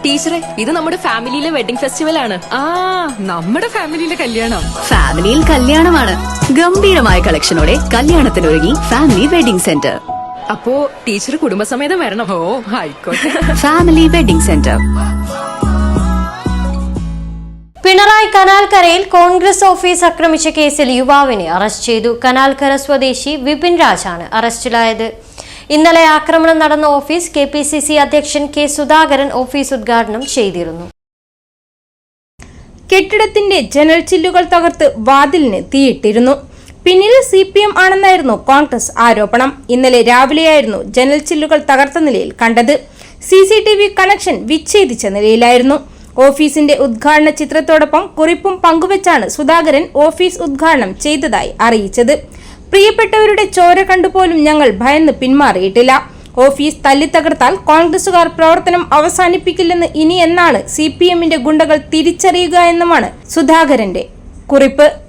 ടീച്ചറെ, ഇത് നമ്മുടെ ഫാമിലിയിലെ വെഡിങ് ഫെസ്റ്റിവൽ ആണ്. നമ്മുടെ ഫാമിലിയിലെ കല്യാണം. ഫാമിലിയിൽ കല്യാണമാണ്. ഗംഭീരമായ കളക്ഷനോടെ കല്യാണത്തിനൊരുങ്ങി ഫാമിലി വെഡിംഗ് സെന്റർ. അപ്പോ ടീച്ചർ കുടുംബസമേതം വരണം. ഓ ആയിക്കോട്ടെ. Family wedding centre. പിണറായി കനാൽക്കരയിൽ കോൺഗ്രസ് ഓഫീസ് ആക്രമിച്ച കേസിൽ യുവാവിനെ അറസ്റ്റ് ചെയ്തു. കനാൽക്കര സ്വദേശി വിപിൻ രാജാണ് അറസ്റ്റിലായത്. ഇന്നലെ ആക്രമണം നടന്ന ഓഫീസ് KPCC അധ്യക്ഷൻ K സുധാകരൻ ഓഫീസ് ഉദ്ഘാടനം ചെയ്തിരുന്നു. കെട്ടിടത്തിന്റെ ജനൽ ചില്ലുകൾ തകർത്ത് വാതിലിന് തീയിട്ടിരുന്നു. പിന്നിൽ CPM ആണെന്നായിരുന്നു കോൺഗ്രസ് ആരോപണം. ഇന്നലെ രാവിലെയായിരുന്നു ജനൽ ചില്ലുകൾ തകർത്ത നിലയിൽ കണ്ടത്. CCTV കണക്ഷൻ വിച്ഛേദിച്ച നിലയിലായിരുന്നു. ഓഫീസിന്റെ ഉദ്ഘാടന ചിത്രത്തോടൊപ്പം കുറിപ്പും പങ്കുവച്ചാണ് സുധാകരൻ ഓഫീസ് ഉദ്ഘാടനം ചെയ്തതായി അറിയിച്ചത്. പ്രിയപ്പെട്ടവരുടെ ചോര കണ്ടുപോലും ഞങ്ങൾ ഭയന്ന് പിന്മാറിയിട്ടില്ല. ഓഫീസ് തല്ലിത്തകർത്താൽ കോൺഗ്രസുകാർ പ്രവർത്തനം അവസാനിപ്പിക്കില്ലെന്ന് ഇനി എന്നാണ് CPMന്റെ ഗുണ്ടകൾ തിരിച്ചറിയുക എന്നുമാണ് സുധാകരന്റെ കുറിപ്പ്.